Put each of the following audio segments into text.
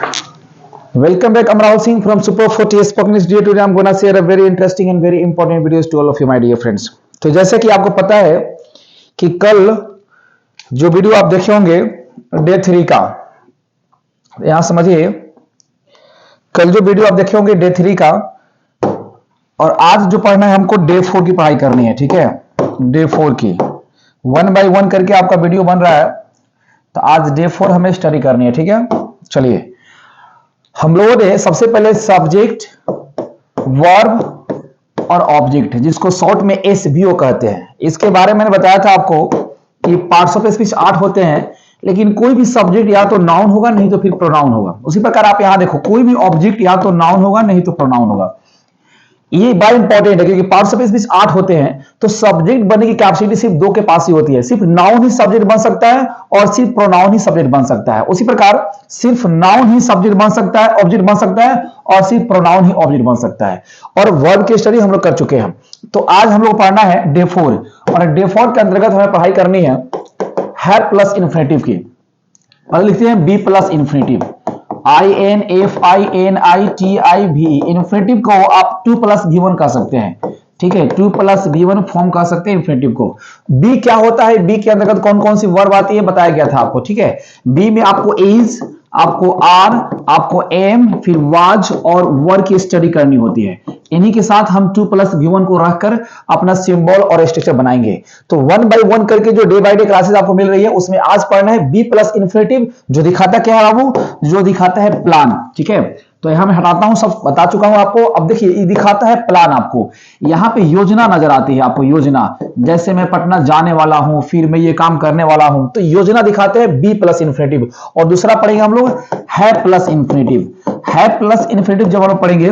Welcome back. I'm Rahul Singh from Super 40 Spoken Today. Today I'm gonna share a very interesting and very important videos to all of you, my dear friends. तो जैसे कि आपको पता है कि कल जो वीडियो आप देखे होंगे डे 3 का, यहां समझिए, कल जो वीडियो आप देखे होंगे डे 3 का, और आज जो पढ़ना है हमको डे 4 की पढ़ाई करनी है। ठीक है, डे 4 की 1 बाय 1 करके आपका वीडियो बन रहा है। तो आज डे 4 हमें स्टडी करनी है। ठीक है, चलिए हम लोगों ने सबसे पहले सब्जेक्ट, वर्ब और ऑब्जेक्ट, जिसको शॉर्ट में एसवीओ कहते हैं, इसके बारे में मैंने बताया था आपको कि पार्ट्स ऑफ स्पीच 8 होते हैं, लेकिन कोई भी सब्जेक्ट या तो नाउन होगा नहीं तो फिर प्रोनाउन होगा। उसी प्रकार आप यहां देखो, कोई भी ऑब्जेक्ट या तो नाउन होगा नहीं तो प्रोनाउन होगा। ये बड़ा इंपॉर्टेंट है क्योंकि पार्ट्स ऑफ स्पीच 8 होते हैं, तो सब्जेक्ट बनने की कैपेसिटी सिर्फ 2 के पास ही होती है। सिर्फ नाउन ही सब्जेक्ट बन सकता है और सिर्फ प्रोनाउन ही सब्जेक्ट बन सकता है। उसी प्रकार सिर्फ नाउन ही सब्जेक्ट बन सकता है, ऑब्जेक्ट बन सकता है, और सिर्फ प्रोनाउन ही ऑब्जेक्ट बन सकता है। और वर्ब की स्टडी हम लोग कर चुके हैं। तो आज हम लोग पढ़ना है डे 4, और डे 4 के अंतर्गत हमें पढ़ाई करनी है हैव प्लस इन्फिनेटिव की। मतलब लिखते हैं be plus infinitive, INFINITIV। Infinitive को आप 2 प्लस V1 कह सकते हैं। ठीक है, 2 प्लस V1 फॉर्म कह सकते हैं इन्फिनेटिव को। बी क्या होता है, बी के अंतर्गत कौन कौन सी वर्ब आती है बताया गया था आपको। ठीक है, बी में आपको इज, आपको आर, आपको एम, फिर वाज और वर की स्टडी करनी होती है। इन्हीं के साथ हम 2 प्लस V1 को रखकर अपना सिंबल और स्ट्रक्चर बनाएंगे। तो 1 बाय 1 करके जो डे बाय डे क्लासेस आपको मिल रही है, उसमें आज पढ़ना है बी प्लस इन्फिनेटिव, जो दिखाता क्या है बाबू, जो दिखाता है प्लान। ठीक है, तो यहां मैं हटाता हूं, सब बता चुका हूं आपको। अब देखिए, ये दिखाता है प्लान आपको। यहां पे योजना नजर आती है आपको, योजना, जैसे मैं पटना जाने वाला हूं, फिर मैं ये काम करने वाला हूं, तो योजना दिखाते हैं बी प्लस इन्फिनेटिव। और दूसरा पढ़ेंगे हम लोग है प्लस इन्फिनेटिव। है प्लस इन्फिनेटिव जब हम लोग पढ़ेंगे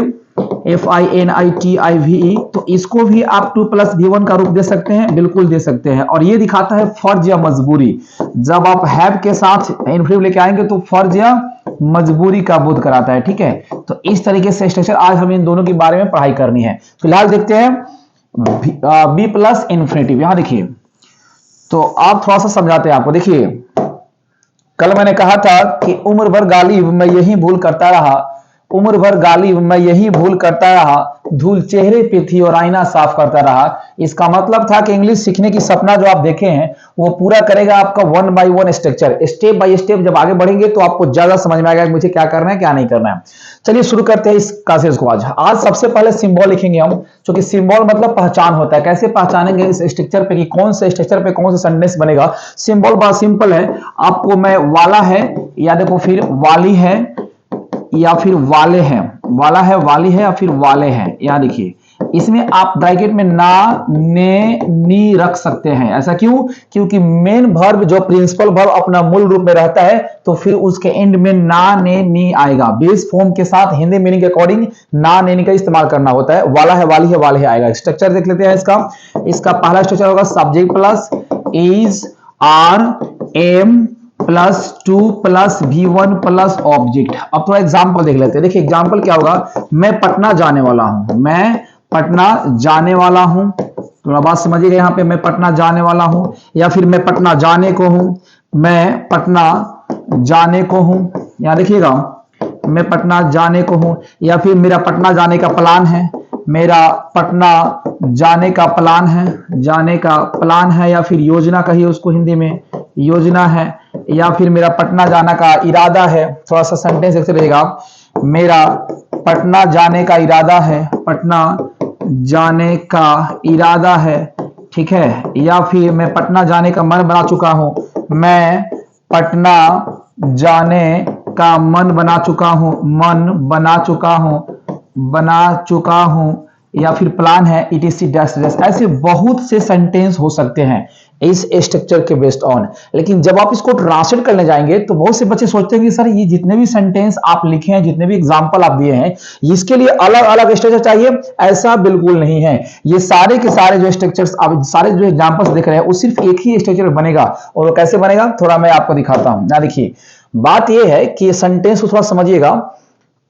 FINITIVE, तो इसको भी आप 2 प्लस V1 का रूप दे सकते हैं, बिल्कुल दे सकते हैं। और ये दिखाता है फर्ज या मजबूरी। जब आप हैव के साथ इन्फिनेटिव लेके आएंगे तो फर्ज या मजबूरी का बोध कराता है। ठीक है, तो इस तरीके से स्ट्रक्चर आज हमें इन दोनों के बारे में पढ़ाई करनी है। फिलहाल देखते हैं बी प्लस इन्फिनेटिव। यहां देखिए, तो आप थोड़ा सा समझाते हैं आपको। देखिए, कल मैंने कहा था कि उम्र भर गालिब मैं यही भूल करता रहा, उम्र भर गालिब मैं यही भूल करता रहा, धूल चेहरे पे थी और आईना साफ करता रहा। इसका मतलब था कि इंग्लिश सीखने की सपना जो आप देखे हैं वो पूरा करेगा आपका 1 by 1 structure. Step by step जब आगे बढ़ेंगे तो आपको ज्यादा समझ में आएगा कि मुझे क्या करना है क्या नहीं करना है। चलिए शुरू करते हैं इस क्लासेस को। आज सबसे पहले सिंबल लिखेंगे हम, क्योंकि सिंबल मतलब पहचान होता है। कैसे पहचानेंगे इस स्ट्रक्चर पे कि कौन से स्ट्रक्चर पे कौन सा सेंटेंस बनेगा। सिंबल बड़ा सिंपल है। आपको मैं वाला है, या देखो फिर वाली है, या फिर वाले हैं, वाला है, वाली है, या फिर वाले हैं। यहां देखिए, इसमें आप ब्रैकेट में ना, ने, नी रख सकते हैं। ऐसा क्यों? क्योंकि मेन वर्ब जो प्रिंसिपल वर्ब अपना मूल रूप में रहता है, तो फिर उसके एंड में ना, ने, नी आएगा। बेस फॉर्म के साथ हिंदी मीनिंग के अकॉर्डिंग ना, ने, नी का इस्तेमाल करना होता है। वाला है, वाली है, वाले है आएगा। स्ट्रक्चर देख लेते हैं इसका पहला स्ट्रक्चर होगा subject plus is, are, am plus 2 plus V1 plus object. अब थोड़ा एग्जांपल देख लेते हैं। देखिए एग्जांपल क्या होगा, मैं पटना जाने वाला हूं, मैं पटना जाने वाला हूं। थोड़ा बात समझिएगा, यहां पे मैं पटना जाने वाला हूं, या फिर मैं पटना जाने को हूं, मैं पटना जाने को हूं। यहां देखिएगा, मैं पटना जाने को हूं, या फिर मेरा पटना जाने का प्लान है, मेरा पटना जाने का प्लान है, जाने का प्लान है, या फिर योजना कहिए उसको हिंदी में, योजना है, या फिर मेरा पटना जाने का इरादा है। थोड़ा सा सेंटेंस देखते रहिएगा, मेरा पटना जाने का इरादा है, पटना जाने का इरादा है। ठीक है, या फिर मैं पटना जाने का मन बना चुका हूं, मैं पटना जाने का मन बना चुका हूं, मन बना चुका हूं, बना चुका हूं, या फिर प्लान है, etc। ऐसे बहुत से सेंटेंस हो सकते हैं इस स्ट्रक्चर के बेस्ड ऑन। लेकिन जब आप इसको ट्रांसलेट करने जाएंगे तो बहुत से बच्चे सोचते हैं कि सर ये जितने भी सेंटेंस आप लिखे हैं, जितने भी एग्जांपल आप दिए हैं, इसके लिए अलग अलग स्ट्रक्चर चाहिए। ऐसा बिल्कुल नहीं है। ये सारे के सारे जो स्ट्रक्चर्स आप सारे जो एग्जांपल्स देख रहे हैं वो सिर्फ एक ही स्ट्रक्चर बनेगा। और वो कैसे बनेगा थोड़ा मैं आपको दिखाता हूं। ना देखिए, बात यह है कि सेंटेंस को थोड़ा समझिएगा।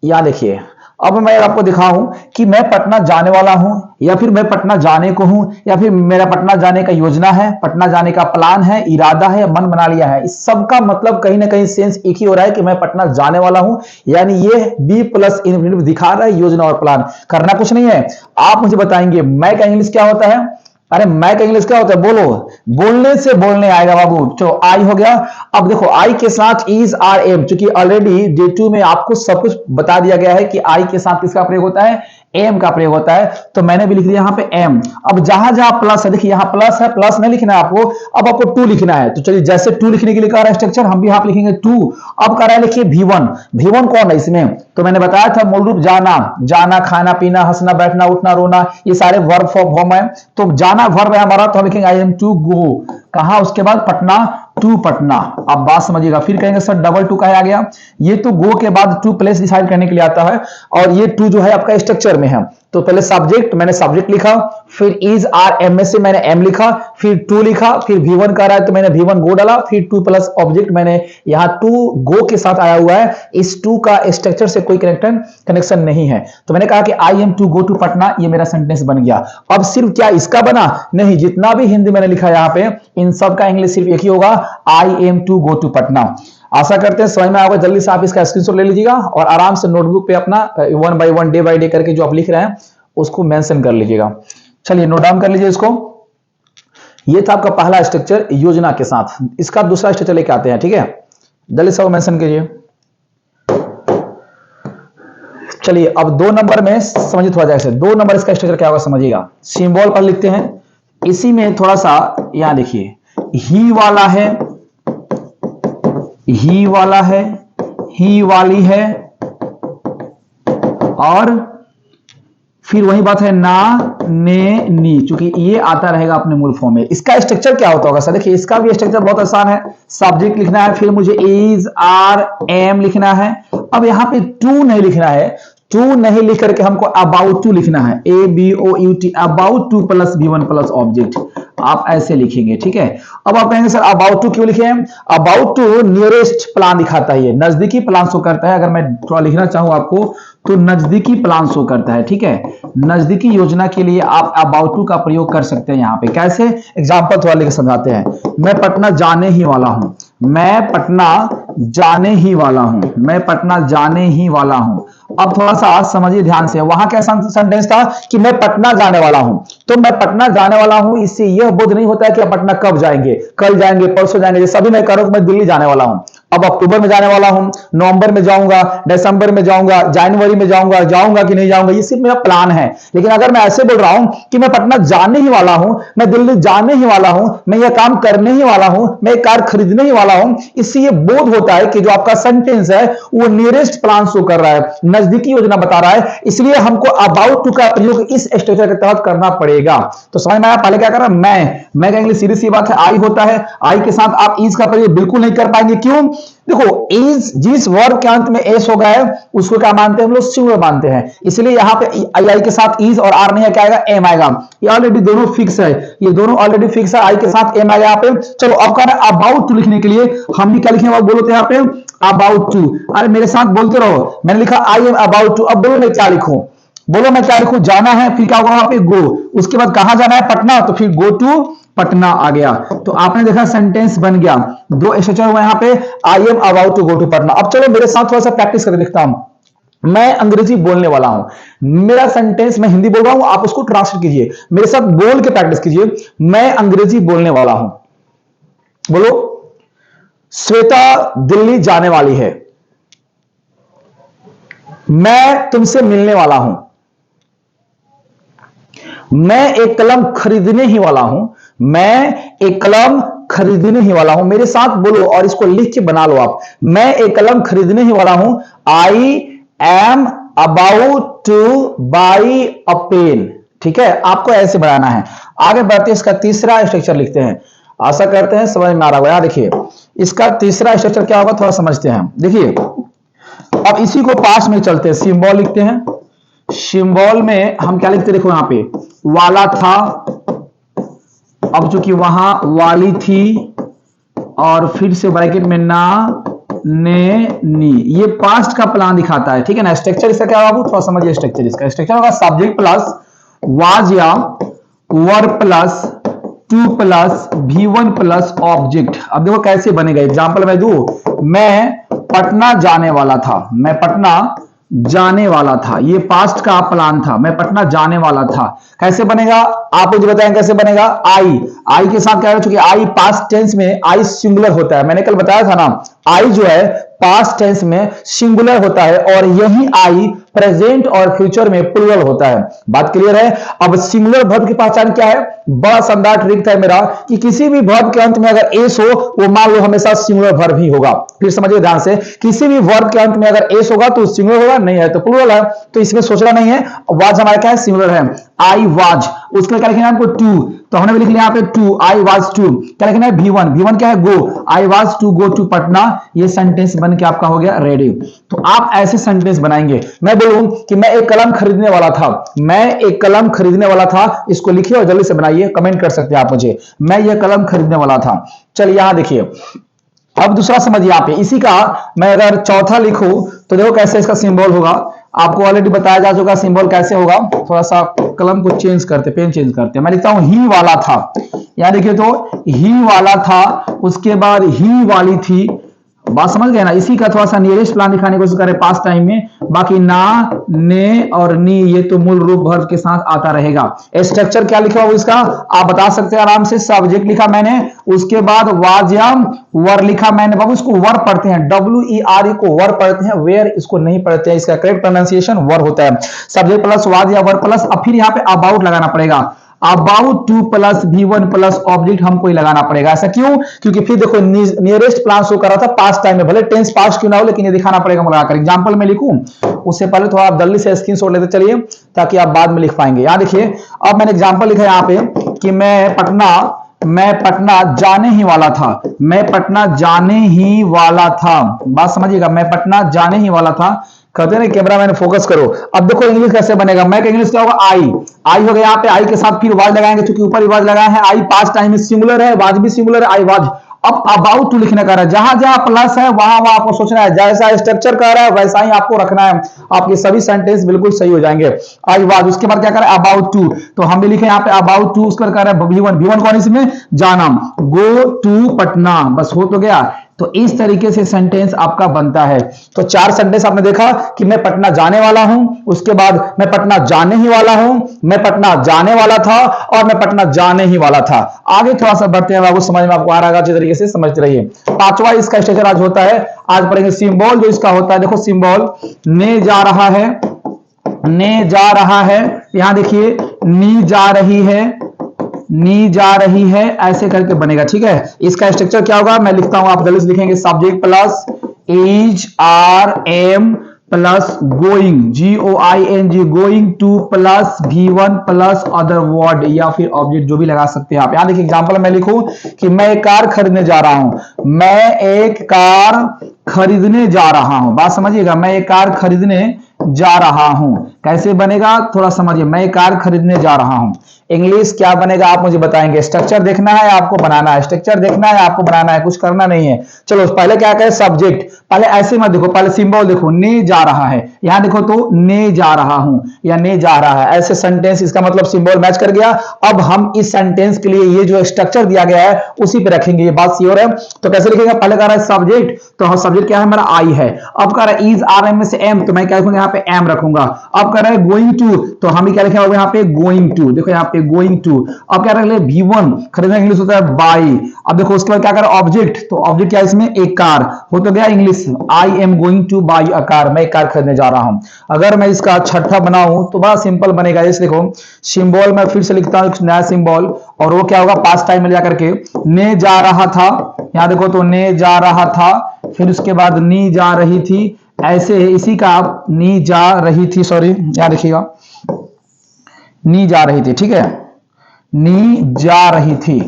यहां देखिए, अब मैं आपको दिखाऊं कि मैं पटना जाने वाला हूं, या फिर मैं पटना जाने को हूं, या फिर मेरा पटना जाने का योजना है, पटना जाने का प्लान है, इरादा है, मन बना लिया है, इस सब का मतलब कहीं ना कहीं सेंस एक ही हो रहा है कि मैं पटना जाने वाला हूं। यानी ये बी प्लस इंफिनिटिव दिखा रहा है योजना और प्लान। करना कुछ नहीं है, आप मुझे बताएंगे मैं का इंग्लिश क्या होता है। अरे मैं का इंग्लिश क्या होता है, बोलो। बोलने से बोलने आएगा बाबू। चलो आई हो गया। अब देखो आई के साथ इज आर एम, चूंकि ऑलरेडी डे 2 में आपको सब कुछ बता दिया गया है कि आई के साथ किसका प्रयोग होता है, एम का प्रयोग होता है, तो मैंने भी लिख दिया यहां पे एम। अब जहां जहां प्लस है, देखिए यहां प्लस है, प्लस नहीं लिखना है आपको, अब आपको 2 लिखना है। तो चलिए जैसे 2 लिखने के लिए कह रहा है स्ट्रक्चर, हम भी यहां पे लिखेंगे 2। अब कह रहा है लिखिए V1। V1 कौन है इसमें, तो मैंने बताया था मूल रूप जाना, जाना, खाना पीना, हंसना बैठना उठना रोना, ये सारे वर्ब फॉर्म है। तो जाना वर्ब है हमारा, तो हम लिखेंगे आई एम टू गो। कहा, उसके बाद पटना, टू पटना। अब बात समझिएगा, फिर कहेंगे सर डबल टू कहा आ गया, ये तो गो के बाद टू प्लेस डिसाइड करने के लिए आता है, और ये टू जो है आपका स्ट्रक्चर में है। तो पहले सब्जेक्ट, मैंने सब्जेक्ट लिखा, फिर इज आर एम में से मैंने एम लिखा, फिर टू लिखा, फिर V1 का रहा है तो मैंने V1 गो डाला, फिर टू प्लस ऑब्जेक्ट, मैंने यहां टू गो के साथ आया हुआ है, इस टू का स्ट्रक्चर से कोई कनेक्शन नहीं है। तो मैंने कहा कि I am to go to Patna, ये मेरा सेंटेंस बन गया। अब सिर्फ क्या इसका बना, नहीं, जितना भी हिंदी मैंने लिखा यहां पे, इन सब का इंग्लिश सिर्फ एक ही होगा, I am to go to Patna. आशा करते हैं समझ में आएगा। जल्दी से आप इसका स्क्रीनशॉट ले लीजिएगा और आराम से नोटबुक पे अपना 1 बाय 1 डे बाय डे करके जो आप लिख रहे हैं उसको मेंशन कर लीजिएगा। चलिए नोट डाउन कर लीजिए इसको। ये था आपका पहला स्ट्रक्चर योजना के साथ। इसका दूसरा स्ट्रक्चर लेके आते हैं, ठीक है, जल्दी से मेंशन कीजिए। चलिए अब 2 नंबर में समझिए थोड़ा जैसे 2 नंबर इसका स्ट्रक्चर क्या होगा समझिएगा। सिंबल पर लिखते हैं, इसी में थोड़ा सा यहां देखिए, ही वाला है, ही वाला है, ही वाली है, और फिर वही बात है ना, ने, नी, चूंकि ये आता रहेगा अपने मूल फॉर्म में। इसका स्ट्रक्चर क्या होता होगा सर, देखिए इसका भी स्ट्रक्चर बहुत आसान है। सब्जेक्ट लिखना है, फिर मुझे इज आर एम लिखना है। अब यहां पे टू नहीं लिखना है, टू नहीं लिख करके हमको अबाउट टू लिखना है, ABOUT, about to plus V1 plus object, आप ऐसे लिखेंगे, ठीक है। अब आप कहेंगे सर अबाउट टू क्यों लिखे हैं, अबाउट टू नियरेस्ट प्लान दिखाता है, ये नजदीकी प्लान शो करता है। अगर मैं थोड़ा लिखना चाहूं आपको तो नजदीकी प्लान शो करता है, ठीक है। नजदीकी योजना के लिए आप अबाउट टू का प्रयोग कर सकते हैं। यहां पे कैसे, एग्जांपल थोड़ा लेकर समझाते हैं। मैं पटना जाने ही वाला हूं, मैं पटना जाने ही वाला हूं, मैं पटना जाने ही वाला हूं। अब थोड़ा सा समझिए ध्यान से, वहां क्या सेंटेंस था कि मैं पटना जाने वाला हूं, तो मैं पटना जाने वाला हूं, इससे यह बोध नहीं होता है कि आप पटना कब जाएंगे, कल जाएंगे, परसों जाएंगे। जैसा भी मैं कह रहा हूं मैं दिल्ली जाने वाला हूं, अब अक्टूबर में जाने वाला हूं, नवंबर में जाऊंगा, दिसंबर में जाऊंगा, जनवरी में जाऊंगा, जाऊंगा कि नहीं जाऊंगा, ये सिर्फ मेरा प्लान है। लेकिन अगर मैं ऐसे बोल रहा हूं कि मैं पटना जाने ही वाला हूं, मैं दिल्ली जाने ही वाला हूं, मैं यह काम करने ही वाला हूं, मैं एक कार खरीदने ही वाला हूं, इससे यह बोध होता है कि जो आपका सेंटेंस है वो नियरेस्ट प्लान शो कर रहा है, नजदीकी योजना बता रहा है। इसलिए हमको अबाउट टू का प्रयोग इस स्ट्रक्चर के तहत करना पड़ेगा। तो समझ में आया, पहले क्या कर रहा है, मैं कहेंगे सीधी सी बात है, आई होता है, आई के साथ आप इज का प्रयोग बिल्कुल नहीं कर पाएंगे। क्यों, देखो इज जिस वर्ब के अंत में एस हो गया है उसको क्या मानते हैं हम लोग, सिंगुलर मानते हैं। इसलिए यहां पे आई के साथ इज और आर नहीं है, क्या आएगा, एम आएगा। ये ऑलरेडी दोनों फिक्स है, ये दोनों ऑलरेडी फिक्स है, आई के साथ एम आएगा यहाँ पे। चलो अब कह रहे हैं अबाउट टू लिखने के लिए हम भी क्या लिखेंगे, बोलो तो यहाँ पे अबाउट टू। अरे मेरे साथ बोलते रहो, मैंने लिखा आई एम अबाउट टू। अब बोलो मैं क्या लिखूं, बोलो मैं क्या लिखूं, जाना है, फिर क्या होगा वहां पे गो, उसके बाद कहां जाना है, पटना, तो फिर गो टू पटना आ गया। तो आपने देखा सेंटेंस बन गया, 2 स्ट्रक्चर हुआ यहाँ पे, I am about to go to Patna. अब चलो मेरे साथ थोड़ा सा प्रैक्टिस करके दिखता हूं। मैं अंग्रेजी बोलने वाला हूं, मेरा सेंटेंस, मैं हिंदी बोल रहा हूं, आप उसको ट्रांसलेट कीजिए, मेरे साथ बोल के प्रैक्टिस कीजिए। मैं अंग्रेजी बोलने वाला हूं, बोलो श्वेता दिल्ली जाने वाली है, मैं तुमसे मिलने वाला हूं, मैं एक कलम खरीदने ही वाला हूं, मैं एक कलम खरीदने ही वाला हूं। मेरे साथ बोलो और इसको लिख के बना लो आप, मैं एक कलम खरीदने ही वाला हूं, I am about to buy a pen. ठीक है, आपको ऐसे बनाना है। आगे बढ़ते हैं, इसका तीसरा स्ट्रक्चर लिखते हैं। आशा करते हैं समझ में आ रहा होगा। यहां देखिए इसका तीसरा स्ट्रक्चर क्या होगा, थोड़ा समझते हैं। देखिए अब इसी को पास में चलते हैं, सिंबल लिखते हैं। सिंबल में हम क्या लिखते हैं, देखो यहां पे वाला था, अब चूंकि वहां वाली थी, और फिर से ब्रैकेट में ना, ने, नी, ये पास्ट का प्लान दिखाता है, ठीक है ना। स्ट्रक्चर इसका क्या होगा, थोड़ा समझिए। स्ट्रक्चर इसका स्ट्रक्चर होगा सब्जेक्ट प्लस वाज या were plus to plus V1 plus object. अब देखो कैसे बनेगा, एग्जांपल मैं दूं, मैं पटना जाने वाला था, मैं पटना जाने वाला था, ये पास्ट का प्लान था, मैं पटना जाने वाला था। कैसे बनेगा आप मुझे बताएं, कैसे बनेगा। आई के साथ क्या है, चूंकि आई पास्ट टेंस में आई सिंगुलर होता है, मैंने कल बताया था ना, आई जो है पास्ट टेंस में सिंगुलर होता है और यही आई प्रेजेंट और फ्यूचर में प्लूरल होता है। बात क्लियर है। अब सिंगुलर वर्ब की पहचान क्या है, बड़ा शानदार ट्रिक था मेरा कि किसी भी वर्ब के अंत में अगर एस हो वो मान लो हमेशा सिंगुलर वर्ब ही होगा। फिर समझिए ध्यान से, किसी भी वर्ब के अंत में अगर एस होगा तो सिंगुलर होगा, नहीं है तो प्लूरल है, तो इसमें सोचना नहीं है। वाज हमारा क्या है, सिंगुलर है। आई वाज, उसके लिए क्या लिखना है आपको, टू, तो हमने भी लिख लिया यहाँ पे टू, आई वाज टू। क्या लिखना है, V1 क्या है, go, I was to go to Patna. ये सेंटेंस बन के आपका हो गया रेडी। तो आप ऐसे सेंटेंस बनाएंगे। मैं बोलूं कि मैं एक कलम खरीदने वाला था, मैं एक कलम खरीदने वाला था, इसको लिखिए और जल्दी से बनाइए, कमेंट कर सकते हैं आप मुझे, मैं ये कलम खरीदने वाला था। चलिए यहां देखिए, अब दूसरा समझिए यहाँ पे, इसी का मैं अगर चौथा लिखूं तो देखो कैसे इसका सिंबल होगा। आपको ऑलरेडी बताया जा चुका सिंबल कैसे होगा। थोड़ा सा कलम को चेंज करते, पेन चेंज करते, मैं लिखता हूं ही वाला था। यहां देखिए तो ही वाला था, उसके बाद ही वाली थी। बात समझ गए ना। इसी का थोड़ा सा नियरेस्ट प्लान दिखाने की कोशिश करें पास्ट टाइम में। बाकी ना, ने और नी ये तो मूल रूप वर्ब के साथ आता रहेगा। स्ट्रक्चर क्या लिखा हुआ इसका आप बता सकते हैं आराम से। सब्जेक्ट लिखा मैंने, उसके बाद वाज या वर लिखा मैंने। बाबू इसको वर पढ़ते हैं, WER को वर पढ़ते हैं, वेयर इसको नहीं पढ़ते हैं। इसका करेक्ट प्रोनाउंसिएशन वर होता है। सब्जेक्ट प्लस वाज या वर प्लस, अब फिर यहाँ पे अबाउट लगाना पड़ेगा। About to plus V1 plus object हमको ही लगाना पड़ेगा। ऐसा क्यों, क्योंकि फिर देखो नियरेस्ट प्लान शो कर रहा था पास्ट टाइम में, भले टेंस पास्ट क्यों ना हो लेकिन ये दिखाना पड़ेगा लगाकर। एग्जांपल में लिखूं उससे पहले थोड़ा आप जल्दी से स्क्रीनशॉट लेते चलिए ताकि आप बाद में लिख पाएंगे। यहां देखिए, अब मैंने एग्जांपल लिखा है यहाँ पे कि मैं पटना जाने ही वाला था, मैं पटना जाने ही वाला था। बात समझिएगा, मैं पटना जाने ही वाला था। कहते हैं कैमरा मैन फोकस करो। अब देखो इंग्लिश कैसे बनेगा, मैं का इंग्लिश क्या होगा, आई हो गया। यहाँ पे आई के साथ फिर वाज लगाएंगे, क्योंकि ऊपर ही वाज लगाया है। आई पास्ट टाइम में सिंगुलर है, वाज भी सिंगुलर है, आई वाज। अब अबाउट टू लिखने का रहा है, जहां जहां प्लस है वहां वहां आपको सोचना है, जैसा स्ट्रक्चर कह रहा है वैसा ही आपको रखना है। आपके सभी सेंटेंस बिल्कुल सही हो जाएंगे। आई वाज, उसके बाद क्या कर रहा है, अबाउट टू, तो हम भी लिखे यहाँ पे अबाउट टू, उसका कह रहा है V1 कौन इसमें, जाना, गो टू पटना, बस हो तो गया। तो इस तरीके से सेंटेंस आपका बनता है। तो 4 सेंटेंस आपने देखा कि मैं पटना जाने वाला हूं, उसके बाद मैं पटना जाने ही वाला हूं, मैं पटना जाने वाला था और मैं पटना जाने ही वाला था। आगे थोड़ा सा बढ़ते हैं बाबू, समझ में आपको आ रहा है, अच्छे तरीके से समझते रहिए। 5वां इसका स्ट्रक्चर आज होता है, आज पढ़ेंगे सिंबल जो इसका होता है। देखो सिंबल, ने जा रहा है, ने जा रहा है, यहां देखिए नी जा रही है, नी जा रही है, ऐसे करके बनेगा। ठीक है, इसका स्ट्रक्चर क्या होगा मैं लिखता हूं, आप जल्दी से लिखेंगे। Subject plus is are am plus going, GOING, going to plus V1 plus other word या फिर ऑब्जेक्ट जो भी लगा सकते हैं आप। यहां देखिए एग्जांपल मैं लिखूं कि मैं एक कार खरीदने जा रहा हूं, मैं एक कार खरीदने जा रहा हूं। बात समझिएगा, मैं एक कार खरीदने जा रहा हूं, कैसे बनेगा थोड़ा समझिए। मैं एक कार खरीदने जा रहा हूं, इंग्लिश क्या बनेगा आप मुझे बताएंगे। स्ट्रक्चर देखना है आपको, बनाना है, स्ट्रक्चर देखना है आपको, बनाना है, कुछ करना नहीं है। चलो पहले क्या करें, सब्जेक्ट, पहले ऐसे मत देखो, पहले सिंबल देखो, ने जा रहा है, यहां देखो तो ने जा रहा हूं या ने जा रहा है, ऐसे सेंटेंस, इसका मतलब सिंबल मैच कर गया। अब हम इस सेंटेंस के लिए ये जो स्ट्रक्चर दिया गया है उसी पे रखेंगे, ये बात श्योर है। तो कैसे लिखेगा, पहले कह रहा है सब्जेक्ट, तो सब्जेक्ट क्या है हमारा आई है। अब कह रहा है इज आर एम में से एम, तो मैं क्या लिखूंगा यहाँ पे एम रखूंगा। अब कह रहा है गोइंग टू, तो हम भी क्या लिखेंगे यहाँ पे गोइंग टू, देखो यहाँ पे गोइंग टू। अब क्या रख ले V1, खरीदना इंग्लिश होता है बाई। अब देखो उसके बाद क्या कर ऑब्जेक्ट, तो ऑब्जेक्ट क्या है इसमें, एक कार, हो तो गया English, I am going to buy a car, मैं एक कार खरीदने जा रहा हूं। अगर मैं इसका छठा बनाऊं तो बड़ा सिंपल बनेगा। जैसे देखो सिंबल मैं फिर से लिखता हूं, एक नया सिंबल, और वो क्या होगा पास्ट टाइम में जाकर के ने जा रहा था, यहां देखो तो ने जा रहा था, फिर उसके बाद नी जा रही थी, ऐसे इसी का आप नी जा रही थी, सॉरी याद रखिएगा, नी जा रही थी। ठीक है, नी जा रही थी।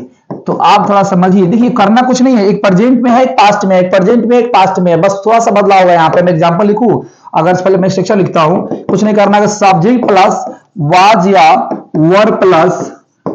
तो आप थोड़ा समझिए, देखिए करना कुछ नहीं है, एक प्रेजेंट में है, एक पास्ट में है, एक प्रेजेंट में, एक पास्ट में है, बस थोड़ा सा बदलाव होगा। यहाँ पे मैं एग्जांपल लिखूं, अगर पहले मैं स्ट्रक्चर लिखता हूं, कुछ नहीं करना है, सब्जेक्ट प्लस वाज या were plus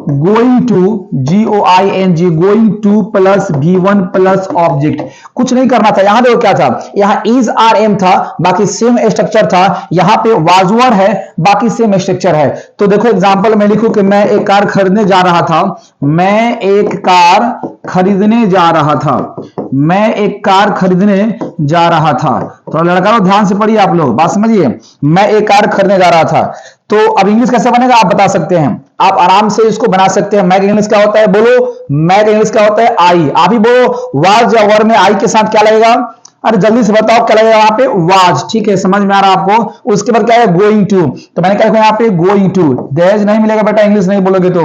going to, GOING, going to plus V1 plus object. कुछ नहीं करना था, यहां देखो क्या था, यहां इज आर एम था, बाकी सेम स्ट्रक्चर था, यहां पे वाज वर है, बाकी सेम स्ट्रक्चर है। तो देखो एग्जांपल मैं लिखूं कि मैं एक कार खरीदने जा रहा था, मैं एक कार खरीदने जा रहा था, मैं एक कार खरीदने जा रहा था। तो लड़का लोग ध्यान से पढ़िए, आप लोग बात समझिए, मैं एक कार खरीदने जा रहा था। तो अब इंग्लिश कैसे बनेगा आप बता सकते हैं, आप आराम से इसको बना सकते हैं। मैक इंग्लिश क्या होता है बोलो, मैक इंग्लिश क्या होता है, आई। आप ही बोलो वाज या वर में आई के साथ क्या लगेगा, अरे जल्दी से बताओ क्या लगेगा वहां पे, वाज। ठीक है, समझ में आ रहा है आपको। उसके बाद क्या है, गोइंग टू, तो मैंने क्या लिखा यहाँ पे, गोइंग टू। दहेज नहीं मिलेगा बेटा इंग्लिश नहीं बोलोगे तो।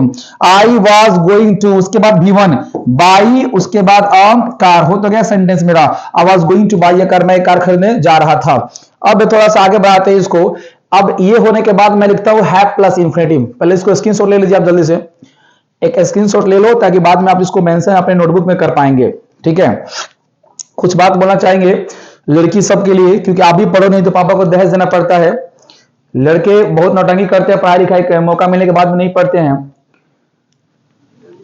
आई वाज गोइंग टू, उसके बाद V1 बाई, उसके बाद कार, हो तो गया सेंटेंस मेरा। I was going to buy a car, मैं एक कार खरीदने जा रहा था। अब थोड़ा सा आगे बढ़ाते हैं इसको। अब ये होने के बाद मैं लिखता हूं हैव प्लस इंफिनिटिव। पहले इसको स्क्रीनशॉट ले लीजिए आप, जल्दी से एक स्क्रीनशॉट ले लो ताकि बाद में आप इसको मेंशन अपने नोटबुक में कर पाएंगे। ठीक है, कुछ बात बोलना चाहेंगे लड़की सब के लिए, क्योंकि आप भी पढ़ो नहीं तो पापा को दहेज देना पड़ता है। लड़के बहुत नौटंकी करते हैं, पढ़ाई लिखाई का मौका मिलने के बाद में नहीं पढ़ते हैं।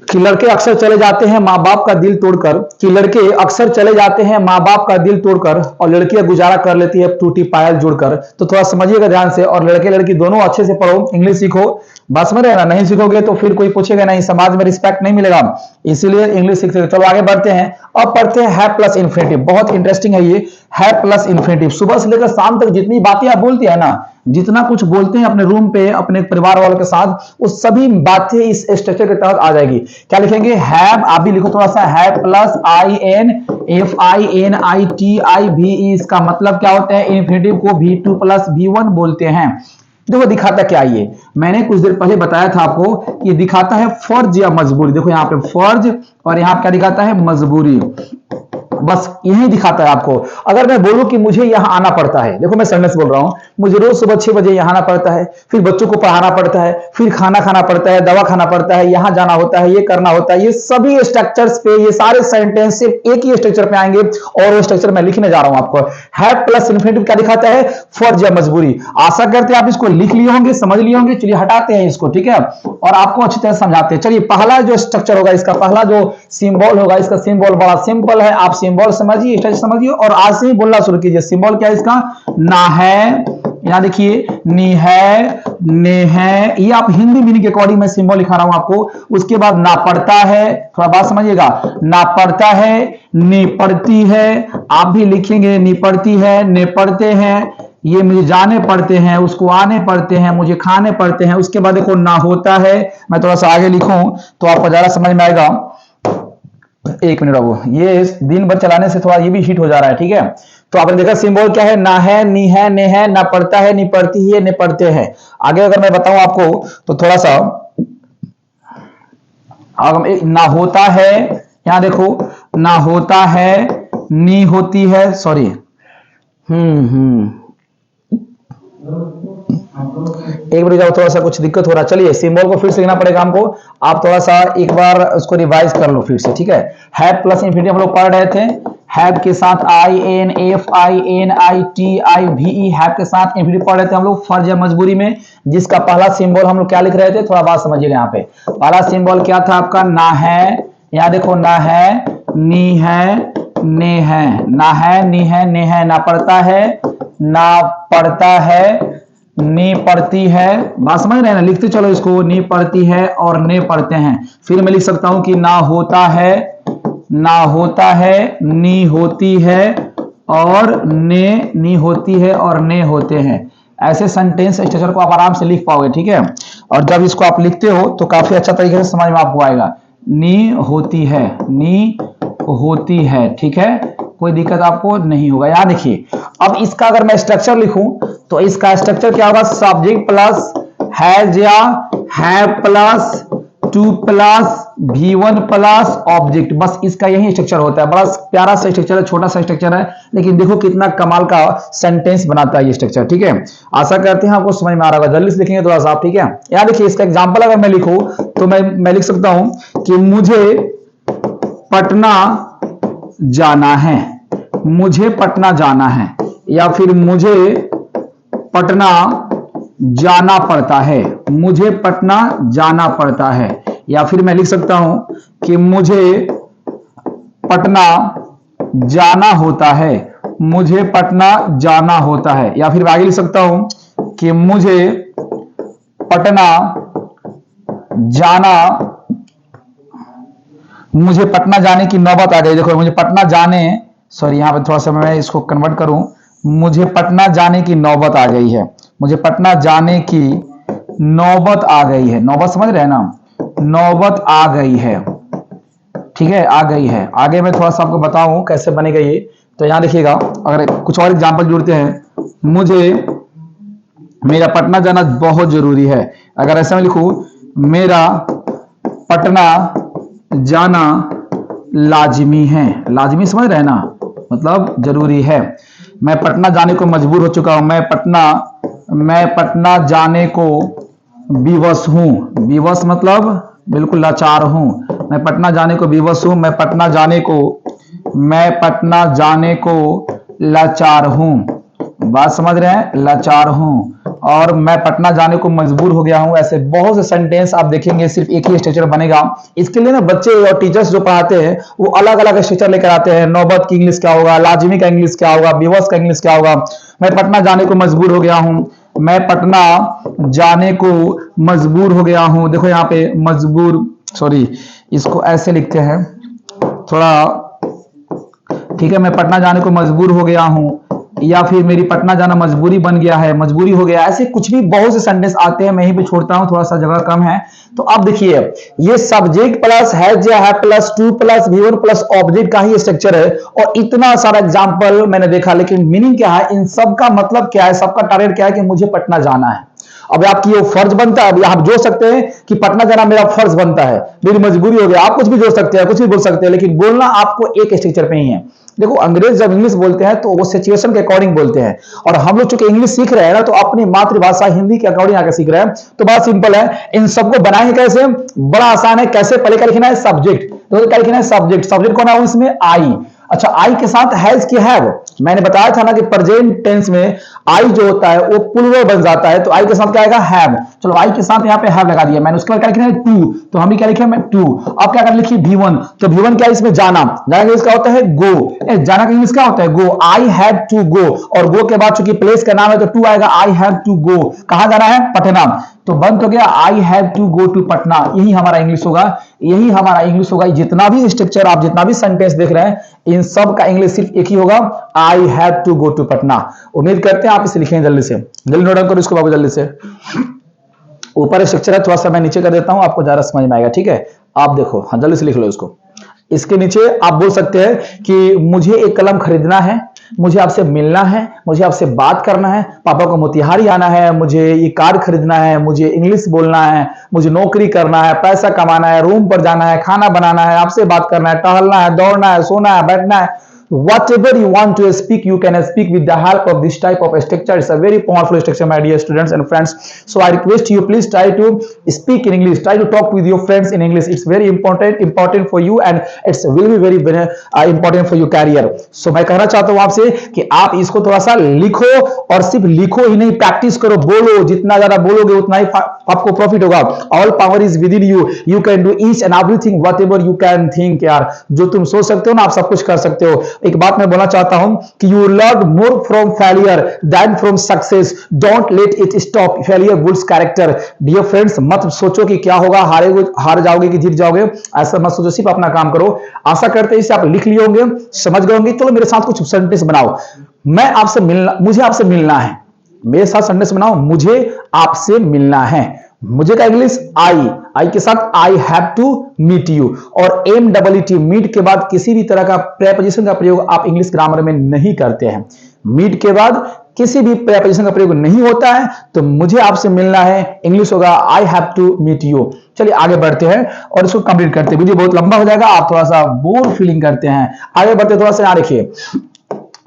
कि लड़के अक्सर चले जाते हैं माँ बाप का दिल तोड़कर, कि लड़के अक्सर चले जाते हैं माँ बाप का दिल तोड़कर, और लड़कियां गुजारा कर लेती है टूटी पायल जुड़कर। तो थोड़ा समझिएगा ध्यान से, और लड़के लड़की दोनों अच्छे से पढ़ो, इंग्लिश सीखो। बस में रहना, नहीं सीखोगे तो फिर कोई पूछेगा नहीं, समाज में रिस्पेक्ट नहीं मिलेगा, इसीलिए इंग्लिश सीख सकते। चलो आगे बढ़ते हैं। अब पढ़ते हैं हैव प्लस इन्फिनिटिव। बहुत इंटरेस्टिंग है ये हैव प्लस इन्फिनिटिव। सुबह से लेकर शाम तक जितनी बातें आप बोलते हैं ना, जितना कुछ बोलते हैं अपने रूम पे अपने परिवार वालों के साथ, वो सभी बातें इस स्ट्रक्चर के तहत आ जाएगी। क्या लिखेंगे, हैव, आप भी लिखो थोड़ा सा, हैव प्लस INFINITIVE। इसका मतलब क्या होता है, इन्फिनिटिव को V2 प्लस V1 बोलते हैं। देखो दिखाता क्या ये, मैंने कुछ देर पहले बताया था आपको कि दिखाता है फर्ज या मजबूरी। देखो यहाँ पे फर्ज और यहाँ क्या दिखाता है, मजबूरी। बस यही दिखाता है आपको। अगर मैं बोलूं कि मुझे यहां आना पड़ता है, देखो मैं सेंटेंस बोल रहा हूं, मुझे रोज सुबह 6 बजे यहां आना पड़ता है, फिर बच्चों को पढ़ाना पड़ता है, फिर खाना खाना पड़ता है, दवा खाना पड़ता है, यहां जाना होता है, ये करना होता है, ये सभी स्ट्रक्चर्स पे, ये सारे सेंटेंस सिर्फ एक ही स्ट्रक्चर पे आएंगे, और वो स्ट्रक्चर मैं लिखने जा रहा हूं आपको। हैव प्लस इन्फिनिटिव क्या दिखाता है, फर्ज या मजबूरी। आशा करते हैं आप इसको लिख लिए होंगे, समझ लिए होंगे। चलिए हटाते हैं इसको, ठीक है, और आपको अच्छी तरह समझाते हैं। चलिए पहला जो स्ट्रक्चर होगा, इसका पहला जो सिंबल होगा, इसका सिंबल बड़ा सिंपल है, आप सिंबल समझिए, समझिए, और आज से ही बोलना शुरू कीजिए। सिंबल क्या है इसका, ना है, यहां देखिए, नी है, ने है, ये आप हिंदी मीनिंग के अकॉर्डिंग मैं सिंबल लिखा रहा हूं आपको। उसके बाद ना पड़ता है, थोड़ा बात समझिएगा, ना पड़ता है, नी पड़ती है, आप भी लिखेंगे नी पड़ती है, ने पड़ते हैं, ये मुझे जाने पड़ते हैं, उसको आने पड़ते हैं, मुझे खाने पड़ते हैं। उसके बाद देखो ना होता है, मैं थोड़ा सा आगे लिखूं तो आपको ज्यादा समझ में आएगा। एक मिनट अब, ये दिन भर चलाने से थोड़ा ये भी हीट हो जा रहा है, ठीक है। तो आपने देखा सिंबल क्या है, ना है, नी है, ने है, ना पड़ता है, नी पड़ती है, ने पड़ते हैं। आगे अगर मैं बताऊं आपको तो थोड़ा सा, ना होता है, यहां देखो, ना होता है, नी होती है, सॉरी, एक मिनट जाओ, थोड़ा सा कुछ दिक्कत हो रहा है। चलिए सिंबल को फिर से लिखना पड़ेगा हमको, आप थोड़ा सा एक बार उसको रिवाइज कर लो फिर से, ठीक है। हैव प्लस इन्फिनिटिव हम लोग पढ़ रहे थे, हैव के साथ INFINITIVE, हैव के साथ इन्फिनिटिव पढ़ रहे थे हम लोग फर्ज या मजबूरी में, जिसका पहला सिंबल हम लोग क्या लिख रहे थे, थोड़ा बात समझिएगा। यहाँ पे पहला सिंबल क्या था आपका, ना है, यहाँ देखो, ना है, नी है, ने है, ना है, नी है, ने है, ना पड़ता है, ना पड़ता है, नी पड़ती है, बात समझ रहे हैं ना, लिखते चलो इसको, नी पड़ती है और ने पड़ते हैं। फिर मैं लिख सकता हूं कि ना होता है, ना होता है, नी होती है और ने, नी होती है और ने होते हैं। ऐसे सेंटेंस स्ट्रक्चर को आप आराम से लिख पाओगे, ठीक है। और जब इसको आप लिखते हो तो काफी अच्छा तरीके से समझ में आपको आएगा। नी होती है, नी होती है, ठीक है, कोई दिक्कत आपको नहीं होगा। यहां देखिए, अब इसका अगर मैं स्ट्रक्चर लिखूं तो इसका स्ट्रक्चर क्या होगा, सब्जेक्ट प्लस हैज या have plus to plus V1 plus object, बस इसका यही स्ट्रक्चर होता है। बड़ा प्यारा सा स्ट्रक्चर है, छोटा सा स्ट्रक्चर है, लेकिन देखो कितना कमाल का सेंटेंस बनाता है ये स्ट्रक्चर, ठीक है। आशा करते हैं आपको समझ में आ रहा होगा, जल्दी से लिखेंगे थोड़ा सा आप, ठीक है। यहां देखिए इसका एग्जांपल अगर मैं लिखूं तो मैं लिख सकता हूं कि मुझे पटना जाना है, मुझे पटना जाना है, या फिर मुझे पटना जाना पड़ता है, मुझे पटना जाना पड़ता है, या फिर मैं लिख सकता हूं कि मुझे पटना जाना होता है, मुझे पटना जाना होता है। या फिर आगे लिख सकता हूं कि मुझे पटना जाना, मुझे पटना जाने की नौबत आ गई। देखो मुझे पटना जाने, सॉरी यहां पे थोड़ा सा मैं इसको कन्वर्ट करूं, मुझे पटना जाने की नौबत आ गई है, मुझे पटना जाने की नौबत आ गई है। नौबत समझ रहे हैं ना, नौबत आ गई है, ठीक है, आ गई है। आगे मैं थोड़ा सा आपको बताऊं कैसे बनेगा ये, तो यहां देखिएगा, अगर कुछ और एग्जांपल जोड़ते हैं, मुझे मेरा पटना जाना बहुत जरूरी है। अगर ऐसा मैं लिखूं, मेरा पटना जाना लाजमी है, लाजमी समझ रहे हैं ना, मतलब जरूरी है। मैं पटना जाने को मजबूर हो चुका हूं, मैं पटना जाने को विवश हूं, विवश मतलब बिल्कुल लाचार हूं, मैं पटना जाने को विवश हूं, मैं पटना जाने को लाचार हूं, बात समझ रहे हैं, लाचार हूं, और मैं पटना जाने को मजबूर हो गया हूं। ऐसे बहुत से सेंटेंस आप देखेंगे, सिर्फ एक ही स्ट्रक्चर बनेगा। इसके लिए ना बच्चे और टीचर्स जो पढ़ाते हैं वो अलग अलग स्ट्रक्चर लेकर आते हैं। नौबत की इंग्लिश क्या होगा, लाजमी का इंग्लिश क्या होगा, विवश का इंग्लिश क्या होगा। मैं पटना जाने को मजबूर हो गया हूं, मैं पटना जाने को मजबूर हो गया हूं। देखो यहाँ पे मजबूर, सॉरी इसको ऐसे लिखते हैं थोड़ा, ठीक है, मैं पटना जाने को मजबूर हो गया हूं, या फिर मेरी पटना जाना मजबूरी बन गया है, मजबूरी हो गया। ऐसे कुछ भी बहुत से सेंटेंस आते हैं, मैं यहीं पे छोड़ता हूं, थोड़ा सा जगह कम है। तो अब देखिए, ये सब्जेक्ट प्लस हैज या है plus to plus V one plus object का ही स्ट्रक्चर है, और इतना सारा एग्जाम्पल मैंने देखा, लेकिन मीनिंग क्या है, इन सब का मतलब क्या है, सबका टारगेट क्या है कि मुझे पटना जाना है। अब आपकी ये फर्ज बनता है, आप जोड़ सकते हैं कि पटना जाना मेरा फर्ज बनता है, मेरी मजबूरी हो गया। आप कुछ भी जोड़ सकते हैं, कुछ भी बोल सकते हैं, लेकिन बोलना आपको एक स्ट्रक्चर पे ही है। देखो अंग्रेज जब इंग्लिश बोलते हैं तो वो सिचुएशन के अकॉर्डिंग बोलते हैं, और हम लोग चूंकि इंग्लिश सीख रहे हैं ना, तो अपनी मातृभाषा हिंदी के अकॉर्डिंग आकर सीख रहे हैं। तो बात सिंपल है, इन सबको बनाएंगे कैसे, बड़ा आसान है। कैसे, पहले क्या लिखना है, सब्जेक्ट, तो क्या लिखना है, सब्जेक्ट। सब्जेक्ट कौन है इसमें, आई। अच्छा, आई के साथ हैज की हैव, मैंने बताया था ना कि प्रेजेंट टेंस में आई जो होता है वो प्लूरल बन जाता है, तो आई के साथ क्या आएगा, हैव। चलो आई के साथ यहाँ पे हैव लगा दिया मैंने। उसके बाद क्या लिखना है, टू, तो हम भी क्या लिखे, मैं टू। अब क्या कर लिखिए, V1, तो V1 क्या है इसमें, जाना। जाना का इसका होता है गो, जाना का इंग्लिश क्या होता है, गो। आई हैव टू गो, और गो के बाद चूंकि प्लेस का नाम है तो टू आएगा, आई हैव टू गो। कहां जाना है, पटना। तो बन तो गया, I have to go to Patna. यही हमारा इंग्लिश होगा, यही हमारा इंग्लिश होगा। जितना भी स्ट्रक्चर आप, जितना भी सेंटेंस देख रहे हैं, इन सब का इंग्लिश सिर्फ एक ही होगा, I have to go to Patna. उम्मीद करते हैं आप इसे लिखेंगे जल्दी से, जल्दी नोट डाउन करो इसको बाबू, जल्दी से। ऊपर स्ट्रक्चर है, थोड़ा सा मैं नीचे कर देता हूं, आपको ज्यादा समझ में आएगा, ठीक है। आप देखो, हाँ जल्दी से लिख लो इसको। इसके नीचे आप बोल सकते हैं कि मुझे एक कलम खरीदना है, मुझे आपसे मिलना है, मुझे आपसे बात करना है, पापा को मोतिहारी आना है, मुझे ये कार खरीदना है, मुझे इंग्लिश बोलना है, मुझे नौकरी करना है, पैसा कमाना है, रूम पर जाना है, खाना बनाना है, आपसे बात करना है, टहलना है, दौड़ना है, सोना है, बैठना है। Whatever you want to speak, you can speak with the help of this type of structure. It's a very powerful structure, my dear students and friends. So I request you, please try to speak in English. Try to talk with your friends in English. It's very important for you, and it's will be very important for your career. So मैं कहना चाहता हूँ आपसे कि आप इसको थोड़ा सा लिखो, और सिर्फ लिखो ही नहीं, प्रैक्टिस करो, बोलो। जितना ज्यादा बोलोगे उतना ही आपको प्रॉफिट होगा। All power is within you. You can do each and everything whatever you can think. यार, जो तुम सोच सकते हो ना, आप सब कुछ कर सकते हो। एक बात मैं बोलना चाहता हूं कि you learn more from failure than from success. Don't let it stop, failure builds character. Dear friends, मत सोचो कि क्या होगा, हार जाओगे कि जीत जाओगे, ऐसा मत सोचो, सिर्फ अपना काम करो। आशा करते हैं इसे आप लिख लिए होंगे, समझ गए होंगे। चलो मेरे साथ कुछ सेंटेंस बनाओ। मैं आपसे मिलना, मुझे आपसे मिलना है, मेरे साथ सेंटेंस बनाओ, मुझे आपसे मिलना है। मुझे का इंग्लिश आई के साथ I have to meet you, और MWT मीट के बाद किसी भी तरह का प्रेपोजिशन का प्रयोग आप इंग्लिश ग्रामर में नहीं करते हैं। मीट के बाद किसी भी प्रेपोजिशन का प्रयोग नहीं होता है, तो मुझे आपसे मिलना है, इंग्लिश होगा I have to meet you. चलिए आगे बढ़ते हैं और इसको कंप्लीट करते हैं। वीडियो बहुत लंबा हो जाएगा, आप थोड़ा सा बोर फीलिंग करते हैं। आगे बढ़ते थोड़ा सा, यहाँ देखिए,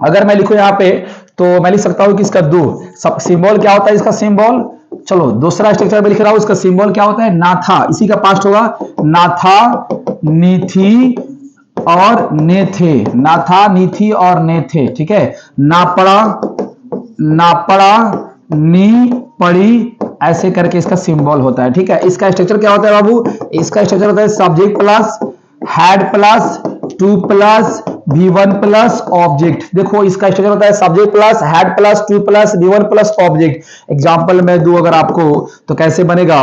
अगर मैं लिखूं यहाँ पे, तो मैं लिख सकता हूं कि इसका दो सिंबल क्या होता है, इसका सिंबल, चलो दूसरा स्ट्रक्चर में लिख रहा हूं, इसका सिंबल क्या होता है, ना था। इसी का पास्ट होगा ना था, नी थी और ने थे, ना था, नी थी और ने थे, ठीक है। ना पड़ा, नी पड़ी, ऐसे करके इसका सिंबल होता है। ठीक है, इसका स्ट्रक्चर क्या होता है बाबू? इसका स्ट्रक्चर होता है subject plus head plus to plus V1 plus object. देखो इसका स्ट्रक्चर होता है subject plus head plus to plus V1 plus object. Example मैं दूं अगर आपको तो कैसे बनेगा?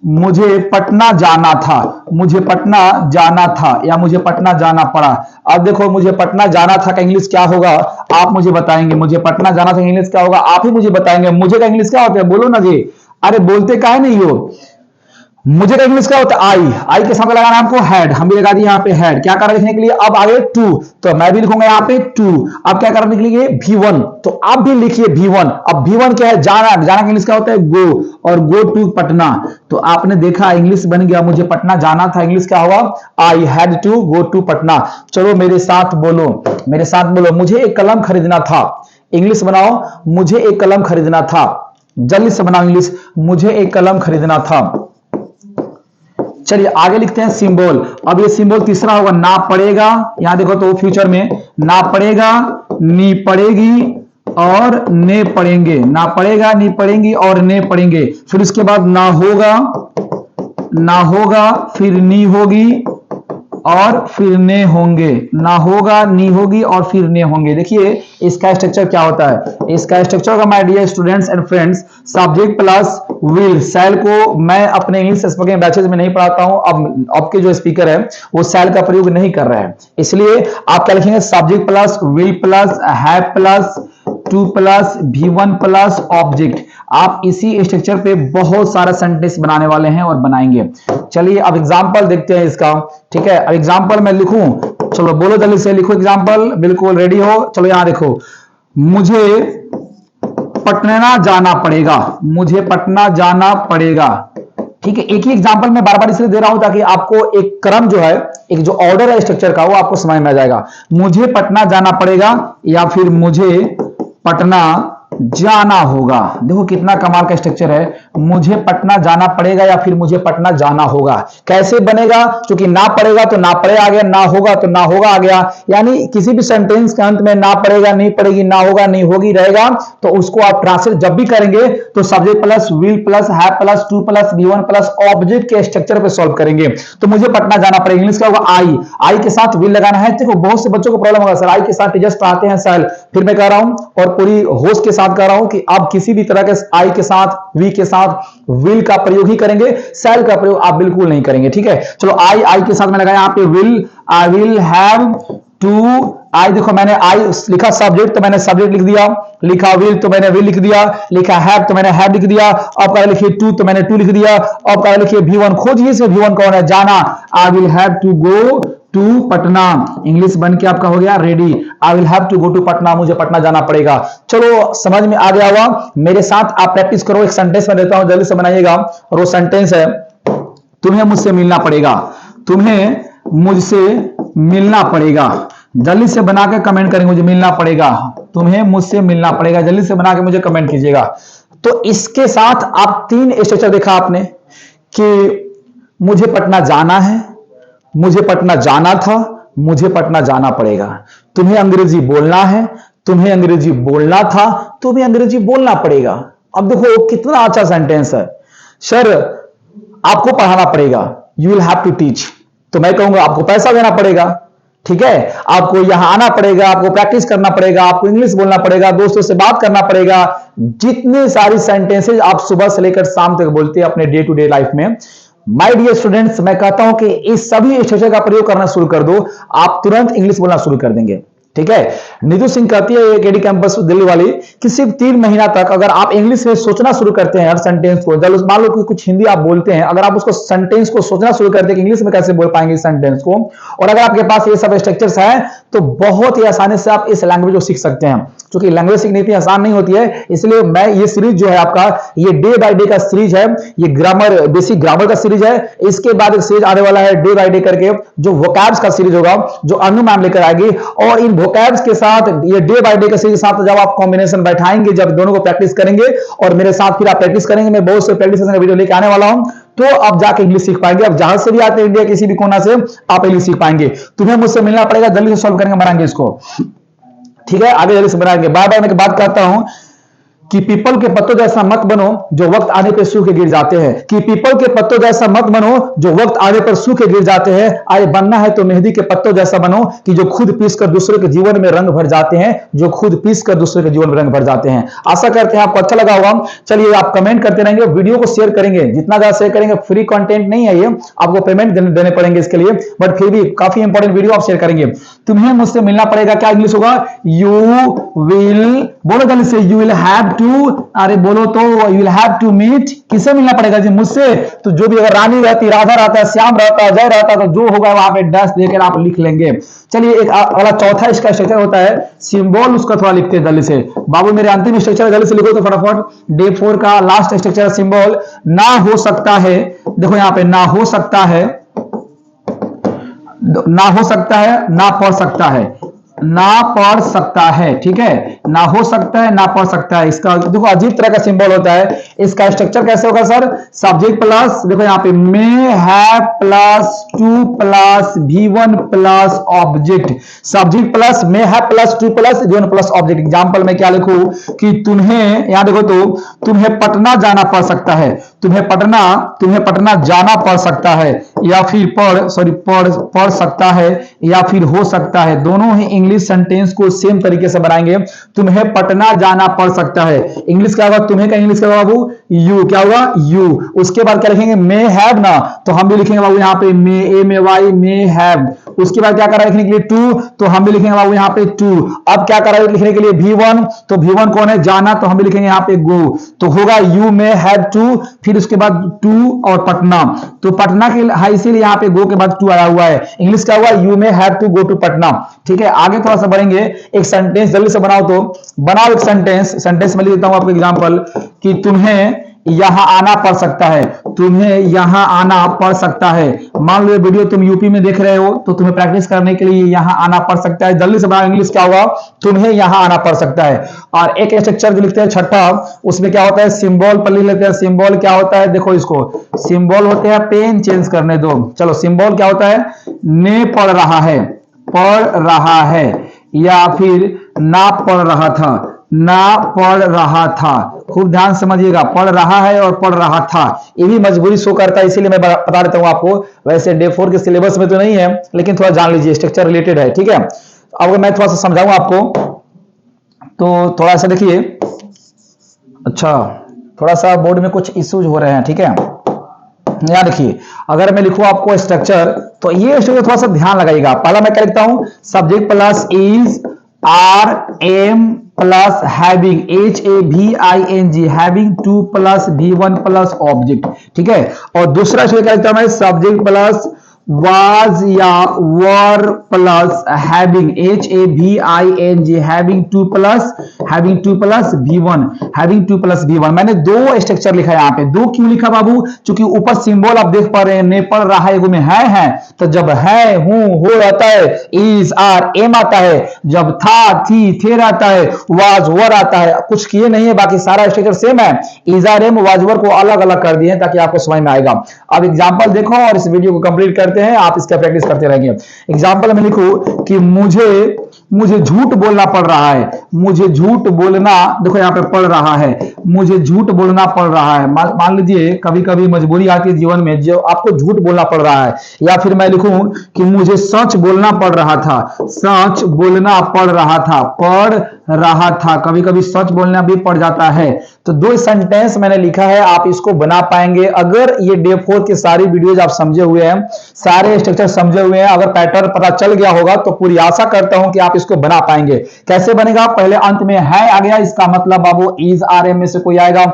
मुझे पटना जाना था, मुझे पटना जाना था या मुझे पटना जाना पड़ा। अब देखो मुझे पटना जाना था का इंग्लिश क्या होगा आप मुझे बताएंगे। मुझे पटना जाना था का इंग्लिश क्या होगा आप ही मुझे बताएंगे। मुझे का इंग्लिश क्या होता है बोलो ना जी। अरे बोलते काहे नहीं हो? मुझे का इंग्लिश क्या होता है? आई के सामने लगाना हमको हेड, हम भी लगा दिए यहाँ पे हेड। क्या कर लिखने के लिए? अब आगे टू, तो मैं भी लिखूंगा यहाँ पे टू। अब क्या करने के लिए? V1, तो आप भी लिखिए V1। अब V1 क्या है? जाना। जाना का इंग्लिश क्या होता है? गो, और गो टू पटना। तो आपने देखा इंग्लिश बन गया, मुझे पटना जाना था, इंग्लिश क्या होगा? I had to go to Patna. चलो मेरे साथ बोलो, मेरे साथ बोलो, मुझे एक कलम खरीदना था। इंग्लिश बनाओ, मुझे एक कलम खरीदना था। जल्दी से बनाओ इंग्लिश, मुझे एक कलम खरीदना था। चलिए आगे लिखते हैं सिंबल। अब ये सिंबल तीसरा होगा ना पड़ेगा। यहां देखो तो फ्यूचर में ना पड़ेगा, नी पड़ेगी और ने पड़ेंगे। ना पड़ेगा, नी पड़ेंगी और ने पड़ेंगे। फिर उसके बाद ना होगा, ना होगा, फिर नी होगी और फिर ने होंगे। ना होगा, नी होगी और फिर ने होंगे। देखिए इसका स्ट्रक्चर क्या होता है? इसका स्ट्रक्चर का my dear students and friends, subject plus will. Shall को मैं अपने इंग्लिश स्पीकिंग बैचेज में नहीं पढ़ाता हूं। अब के जो स्पीकर है वो सेल का प्रयोग नहीं कर रहे हैं, इसलिए आप क्या लिखेंगे? Subject plus will plus have plus to plus V1 plus object. आप इसी स्ट्रक्चर पे बहुत सारा सेंटेंस बनाने वाले हैं और बनाएंगे। चलिए अब एग्जांपल देखते हैं इसका। ठीक है, अब एग्जांपल मैं लिखूं, चलो बोलो जल्दी से लिखो एग्जांपल। बिल्कुल रेडी हो? चलो यहां देखो, मुझे पटना जाना पड़ेगा, मुझे पटना जाना पड़ेगा। ठीक है, एक ही एग्जांपल मैं बार बार इसलिए दे रहा हूं ताकि आपको एक क्रम जो है, एक जो ऑर्डर है स्ट्रक्चर का, वो आपको समझ में आ जाएगा। मुझे पटना जाना पड़ेगा या फिर मुझे पटना जाना होगा। देखो कितना कमाल का स्ट्रक्चर है। मुझे पटना जाना पड़ेगा या फिर मुझे पटना जाना होगा। कैसे बनेगा? क्योंकि ना पड़ेगा तो ना पड़े आ गया, ना होगा तो ना होगा आ गया। यानी किसी भी सेंटेंस के अंत में ना पड़ेगा, नहीं पड़ेगी, ना होगा, नहीं होगी रहेगा, तो उसको आप ट्रांसलेट जब भी करेंगे तो subject plus will plus have plus to plus V1 plus object के स्ट्रक्चर पे सॉल्व करेंगे। तो मुझे पटना जाना पड़ेगा, इंग्लिश क्या होगा? आई के साथ विल लगाना है। देखो बहुत से बच्चों को प्रॉब्लम होगा, सर आई के साथ टीचर्स पढ़ाते हैं सर। फिर मैं कह रहा हूं और पूरी होश के साथ कह रहा हूं कि आप किसी भी तरह के आई के साथ, वी के साथ विल का प्रयोग ही करेंगे, सेल का प्रयोग आप बिल्कुल नहीं करेंगे। ठीक है, चलो आई के साथ मैंने लगाया यहाँ पे will. I will have to. I देखो मैंने आई लिखा सब्जेक्ट तो मैंने सब्जेक्ट लिख दिया, लिखा विल तो मैंने विल लिख दिया, लिखा हैव तो मैंने हैव लिख दिया। अब क्या लिखिए? टू तो मैंने टू लिख दिया। अब क्या लिखिए? V1। खोजिए इसमें V1 कौन है? जाना। I will have to go to Patna. English बन के आपका हो गया ready. I will have to go to Patna, मुझे पटना जाना पड़ेगा। चलो समझ में आ गया होगा। मेरे साथ आप प्रैक्टिस करो। एक सेंटेंस में देता हूं, जल्दी से बनाइएगा। और वो सेंटेंस है, तुम्हें मुझसे मिलना पड़ेगा, तुम्हें मुझसे मिलना पड़ेगा। जल्दी से बना के कमेंट करेंगे, मुझे मिलना पड़ेगा, तुम्हें मुझसे मिलना पड़ेगा। जल्दी से बना के मुझे कमेंट कीजिएगा। तो इसके साथ आप तीन स्ट्रक्चर देखा आपने कि मुझे पटना जाना है, मुझे पटना जाना था, मुझे पटना जाना पड़ेगा। तुम्हें अंग्रेजी बोलना है, तुम्हें अंग्रेजी बोलना था, तुम्हें अंग्रेजी बोलना पड़ेगा। अब देखो कितना अच्छा सेंटेंस है। सर आपको पढ़ाना पड़ेगा, you will have to teach. तो मैं कहूंगा आपको पैसा देना पड़ेगा। ठीक है, आपको यहां आना पड़ेगा, आपको प्रैक्टिस करना पड़ेगा, आपको इंग्लिश बोलना पड़ेगा, दोस्तों से बात करना पड़ेगा। जितने सारी सेंटेंसेज आप सुबह से लेकर शाम तक बोलते हैं अपने डे टू डे लाइफ में, माय डियर स्टूडेंट्स, मैं कहता हूं कि इस सभी स्ट्रक्चर का प्रयोग करना शुरू कर दो, आप तुरंत इंग्लिश बोलना शुरू कर देंगे। ठीक है, नीतू सिंह कहती है केडी कैंपस दिल्ली वाली कि सिर्फ 3 महीना तक अगर आप इंग्लिश में सोचना शुरू करते हैं हर सेंटेंस को, जब मान लो कि कुछ हिंदी आप बोलते हैं, अगर आप उसको सेंटेंस को सोचना शुरू करते हैं कि इंग्लिश में कैसे बोल पाएंगे इस सेंटेंस को, और अगर आपके पास ये सब स्ट्रक्चर्स है तो बहुत ही आसानी से आप इस लैंग्वेज को सीख सकते हैं। क्योंकि लैंग्वेज सीखनी इतनी आसान नहीं होती है, इसलिए मैं ये सीरीज जो है आपका, ये डे बाय डे का सीरीज है, ये ग्रामर, बेसिक ग्रामर का सीरीज है। इसके बाद एक सीरीज आने वाला है डे बाय डे करके, जो वोकैब्स का सीरीज होगा, जो अनु मैम लेकर आएगी। और इन वोकैब्स के साथ ये डे बाय डे का सीरीज के साथ जब आप कॉम्बिनेशन बैठाएंगे, जब दोनों को प्रैक्टिस करेंगे और मेरे साथ फिर आप प्रैक्टिस करेंगे, मैं बहुत से प्रैक्टिस का वीडियो लेके आने वाला हूं, तो आप जाके इंग्लिश सीख पाएंगे। अब जहां से भी आते हैं इंडिया किसी भी कोना से, आप इंग्लिश सीख पाएंगे। तुम्हें मुझसे मिलना पड़ेगा, जल्दी से सॉल्व करेंगे, बनाएंगे इसको। ठीक है, आगे जल्दी से बनाएंगे। बाय बाय मैं बात करता हूं। कि पीपल के पत्तों जैसा मत बनो जो वक्त आने पर सूखे गिर जाते हैं, कि पीपल के पत्तों जैसा मत बनो जो वक्त आने पर सूखे गिर जाते हैं। आए बनना है तो मेहंदी के पत्तों जैसा बनो कि जो खुद पीस कर दूसरे के जीवन में रंग भर जाते हैं, जो खुद पीस कर दूसरे के जीवन में रंग भर जाते हैं। आशा करते हैं आपको अच्छा लगा होगा। चलिए आप कमेंट करते रहेंगे, वीडियो को शेयर करेंगे, जितना ज्यादा शेयर करेंगे, फ्री कंटेंट नहीं है ये, आपको पेमेंट देने पड़ेंगे इसके लिए, बट फिर भी काफी इंपॉर्टेंट वीडियो आप शेयर करेंगे। तुम्हें मुझसे मिलना पड़ेगा, क्या इंग्लिश होगा? यू विल, बोलो जल्दी से, यू विल हैव टू, अरे बोलो तो, you will have to meet, किसे मिलना पड़ेगा जी? मुझसे। तो जो भी, अगर रानी रहती, राधा रहता, श्याम रहता, जय रहता, तो जो होगा वहां पे डैश देकर आप लिख लेंगे। चलिए एक अगला चौथा इसका स्ट्रक्चर होता है सिंबल, उसका थोड़ा लिखते हैं जल्दी से। बाबू मेरे अंतिम स्ट्रक्चर जल्दी से लिखो तो फटाफट। डे 4 का लास्ट स्ट्रक्चर सिंबल। ना हो सकता है, देखो यहां पे ना हो सकता है, ना हो सकता है, ना पढ़ सकता है, ना पढ़ सकता है, ठीक है, ना हो सकता है, ना पढ़ सकता है। इसका देखो अजीब तरह का सिंबल होता है। इसका स्ट्रक्चर कैसे होगा सर? सब्जेक्ट प्लस, देखो यहाँ पे may have plus to plus V1 plus object. Subject plus may have plus to plus V1 plus object. Example में क्या लिखूं कि तुम्हें, यहां देखो तो, तुम्हें पटना जाना पड़ सकता है, तुम्हें पटना जाना पड़ सकता है, या फिर पढ़ सकता है, या फिर हो सकता है। दोनों ही इंग्लिश सेंटेंस को सेम तरीके से बनाएंगे। तुम्हें पटना जाना पड़ सकता है, इंग्लिश क्या होगा? तुम्हें का इंग्लिश क्या होगा बाबू? यू, क्या होगा? यू। उसके बाद क्या लिखेंगे? मे हैव ना, तो हम भी लिखेंगे बाबू यहाँ पे मे, ए मे वाई, मे हैव। उसके बाद क्या कर रहा है लिखने के लिए? टू, तो हम भी लिखेंगे बाबू यहाँ पे टू। अब क्या कर रहा है लिखने के लिए? V1, तो V1 कौन है? जाना, तो हम भी लिखेंगे यहाँ पे गो, तो होगा यू मे हैव टू, फिर उसके बाद टू और पटना, तो पटना के इसीलिए यहाँ पे गो के बाद टू आया हुआ है। इंग्लिश क्या हुआ? You may have to go to Patna. ठीक है, आगे थोड़ा सा बढ़ेंगे। एक सेंटेंस जल्दी से बनाओ, तो बनाओ एक सेंटेंस में लिख देता हूं आपको एग्जांपल कि तुम्हें यहां आना पड़ सकता है, तुम्हें यहां आना पड़ सकता है। मान लो ये वीडियो तुम यूपी में देख रहे हो, तो तुम्हें प्रैक्टिस करने के लिए यहां आना पड़ सकता है। जल्दी से बनाओ, इंग्लिश क्या होगा? तुम्हें यहां आना पड़ सकता है। और एक स्ट्रक्चर जो लिखते हैं छठा, उसमें क्या होता है? सिंबल पर लिख लेते हैं। सिंबल क्या होता है? देखो इसको, सिंबल होते हैं, पेन चेंज करने दो। चलो, सिंबल क्या होता है? ने पढ़ रहा है, पढ़ रहा है, या फिर ना पढ़ रहा था, ना पढ़ रहा था। खूब ध्यान समझिएगा, पढ़ रहा है और पढ़ रहा था, ये भी मजबूरी शो करता है, इसीलिए मैं बता देता हूं आपको। वैसे डे 4 के सिलेबस में तो नहीं है, लेकिन थोड़ा जान लीजिए, स्ट्रक्चर रिलेटेड है, ठीक है। अब मैं थोड़ा सा समझाऊं आपको, तो थोड़ा सा देखिए। अच्छा, थोड़ा सा बोर्ड में कुछ इश्यूज हो रहे हैं, ठीक है। यहाँ देखिए, अगर मैं लिखूं आपको स्ट्रक्चर, तो ये स्ट्रक्चर थोड़ा सा ध्यान लगाइएगा। पहला मैं क्या लिखता हूं? Subject plus is, are am plus having, HAVING, having to plus V1 plus object, ठीक है। और दूसरा स्ट्रक्चर क्या लिखता हूं मैं? सब्जेक्ट प्लस was या were plus having, HAVING, having to plus V1, having to plus V1। मैंने दो स्ट्रक्चर लिखा है यहाँ पे। दो क्यों लिखा बाबू? क्योंकि ऊपर सिंबल आप देख पा रहे हैं, ने पढ़ रहा है, एगो में है, तो जब है, हूं, हो आता है, इज, आर, एम आता है, जब था, थी, थे आता है, वाज, वर आता है। कुछ किए नहीं है, बाकी सारा स्ट्रक्चर सेम है। इज, आर, एम, वाज, वर को अलग अलग कर दिए ताकि आपको समझ में आएगा। अब एग्जाम्पल देखो और इस वीडियो को कंप्लीट करते हैं, आप इसका प्रैक्टिस करते रहेंगे। एग्जांपल में लिखो कि मुझे झूठ बोलना पड़ रहा है, मुझे झूठ बोलना, देखो यहाँ पे पड़ रहा है, मुझे झूठ बोलना पड़ रहा है। मान लीजिए कभी कभी मजबूरी आती है जीवन में, जो आपको झूठ बोलना पड़ रहा है। या फिर मैं लिखूं कि मुझे सच बोलना पड़ रहा था, सच बोलना पड़ रहा था, कभी कभी सच बोलना भी पड़ जाता है। तो दो सेंटेंस मैंने लिखा है, आप इसको बना पाएंगे अगर ये डे 4 की सारी वीडियोज आप समझे हुए हैं, सारे स्ट्रक्चर समझे हुए हैं। अगर पैटर्न पता चल गया होगा तो पूरी आशा करता हूं कि आप इसको बना पाएंगे। कैसे बनेगा? पहले अंत में है आ गया, इसका मतलब बाबू इज, आर, एम में से कोई आएगा।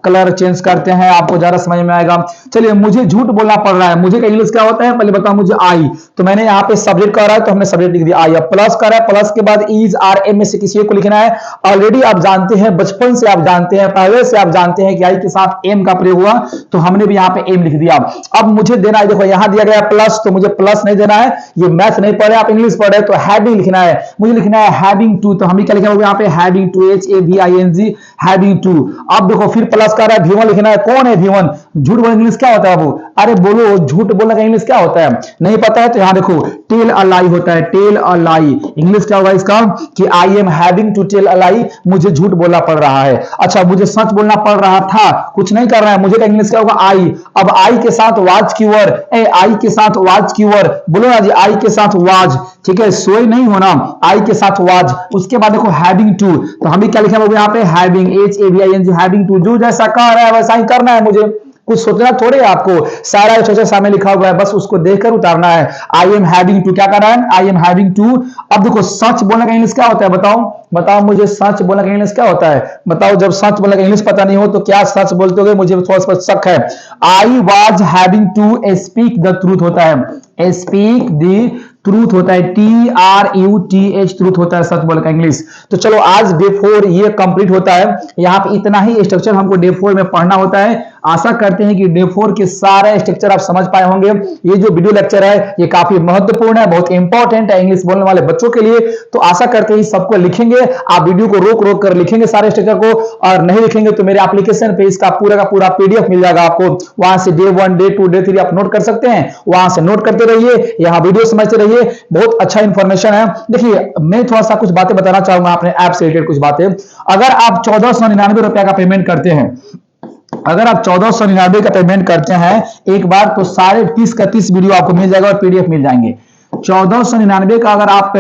कलर चेंज करते हैं, आपको ज्यादा समझ में आएगा। चलिए, मुझे झूठ बोलना पड़ रहा है, मुझे का इंग्लिश क्या होता है पहले बताओ मुझे? आई। तो मैंने यहाँ पे सब्जेक्ट कर रहा है तो हमने सब्जेक्ट लिख दिया आई। अब प्लस कर रहा है, प्लस के बाद इज, आर, एम में से किसी को लिखना है। ऑलरेडी आप जानते हैं, बचपन से आप जानते हैं, पहले से आप जानते हैं कि आई के साथ एम का प्रयोग हुआ, तो हमने भी यहाँ पे एम लिख दिया। अब मुझे देना है, देखो यहां दिया गया प्लस, तो मुझे प्लस नहीं देना है। ये मैथ नहीं पढ़े, आप इंग्लिश पढ़े, तो हैविंग लिखना है। मुझे लिखना है हैविंग टू, तो हम भी क्या लिखेंगे यहाँ पे? Having to, HAVING, having to. अब देखो फिर प्लस कर रहा है, V1 लिखना है। कौन है V1? झूठ बोलने इंग्लिश क्या होता है बाबू? अरे बोलो, झूठ बोलने का इंग्लिश क्या होता है? नहीं पता है तो यहां देखो, टेल अ लाई होता है, टेल अ लाई। इंग्लिश क्या होगा इसका कि I am having to tell a lie, मुझे झूठ बोलना पड़ रहा है। अच्छा, मुझे सच बोलना पड़ रहा था, कुछ नहीं कर रहा है, मुझे का इंग्लिश क्या होगा? आई। अब आई के साथ वाज की वर्ड, आई के साथ वाज की वर्ड, बोलो ना जी, आई के साथ वाज, ठीक है, सोई नहीं होना, आई के साथ वाज। उसके बाद देखो हैविंग टू, तो हम भी क्या लिखा है यहाँ पे? Having, HAVING, having to. जो जैसा कह रहा है वैसा ही करना है, मुझे कुछ सोचना थोड़े आपको, सारा छोटे सामने लिखा हुआ है, बस उसको देखकर उतारना है। आई एम हैविंग टू, क्या कर रहा है? I am having to. अब देखो, सच बोलने का इंग्लिश क्या होता है? बताओ बताओ मुझे, सच बोलने का इंग्लिश क्या होता है? बताओ, जब सच बोलने का इंग्लिश पता नहीं हो तो क्या सच बोलते हो? मुझे थोड़ा सा शक है। I was having to speak the truth होता है, स्पीक द ट्रूथ होता है, TRUTH, ट्रूथ होता है सच बोलने का इंग्लिश। तो चलो, आज डे 4 ये कंप्लीट होता है। यहाँ पे इतना ही स्ट्रक्चर हमको डे 4 में पढ़ना होता है। आशा करते हैं कि डे 4 के सारे स्ट्रक्चर आप समझ पाए होंगे। ये जो वीडियो लेक्चर है ये काफी महत्वपूर्ण है, बहुत इंपॉर्टेंट है इंग्लिश बोलने वाले बच्चों के लिए। तो आशा करते हैं सबको लिखेंगे, आप वीडियो को रोक रोक कर लिखेंगे सारे स्ट्रक्चर को, और नहीं लिखेंगे तो मेरे एप्लीकेशन पे इसका पूरा का पूरा PDF मिल जाएगा आपको। वहां से डे 1, डे 2, डे 3 आप नोट कर सकते हैं, वहां से नोट करते रहिए, यहाँ वीडियो समझते रहिए, बहुत अच्छा इंफॉर्मेशन है। देखिए, मैं थोड़ा सा कुछ बातें बताना चाहूंगा अपने ऐप से रिलेटेड कुछ बातें। अगर आप 1499 रुपए का पेमेंट करते हैं, अगर आप 1499 का पेमेंट करते हैं एक बार, तो सारे 30 का 30 वीडियो आपको मिल जाएगा और PDF मिल जाएंगे। 1499 का अगर आप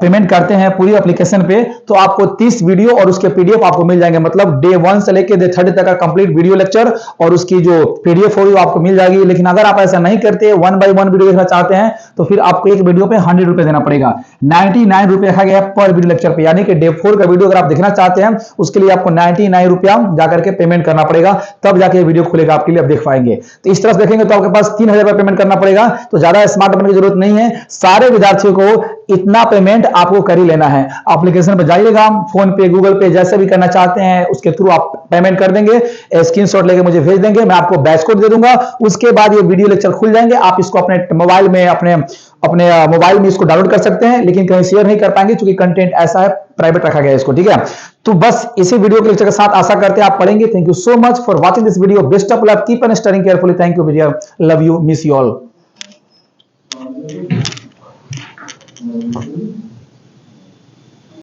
पेमेंट करते हैं पूरी एप्लीकेशन पे, तो आपको 30 वीडियो और उसके PDF आपको मिल जाएंगे। मतलब डे 1 से लेकर डे 30 तक का कंप्लीट वीडियो लेक्चर और उसकी जो PDF होगी वो आपको मिल जाएगी। लेकिन अगर आप ऐसा नहीं करते, 1 बाय 1 वीडियो देखना चाहते हैं, तो फिर आपको एक वीडियो पे 100 रुपए देना पड़ेगा। 99 रुपए रखा गया पर वीडियो लेक्चर पे, यानी कि डे 4 का वीडियो अगर आप देखना चाहते हैं उसके लिए आपको 99 रुपया जाकर के पेमेंट करना पड़ेगा, तब जाके वीडियो खुलेगा आपके लिए, आप देख पाएंगे। तो इस तरफ देखेंगे तो आपके पास 3000 रुपए पेमेंट करना पड़ेगा। तो ज्यादा स्मार्ट बनने की जरूरत नहीं है, सारे विद्यार्थियों को इतना पेमेंट आपको कर ही लेना है। एप्लीकेशन पर जाइएगा, फोन पे, गूगल पे, जैसे भी करना चाहते हैं उसके थ्रू आप पेमेंट कर देंगे, स्क्रीनशॉट लेके मुझे भेज देंगे, मैं आपको बैच कोड दे दूंगा। उसके बाद ये वीडियो लेक्चर खुल जाएंगे, आप इसको अपने मोबाइल में अपने मोबाइल में इसको डाउनलोड कर सकते हैं, लेकिन कहीं शेयर नहीं कर पाएंगे क्योंकि कंटेंट ऐसा है, प्राइवेट रखा गया है इसको, ठीक है। तो बस इसी वीडियो के लेक्चर के साथ आशा करते हैं आप पढ़ेंगे। Thank you so much for watching this video, best of luck, keep on studying carefully, thank you भैया, love you, miss you all.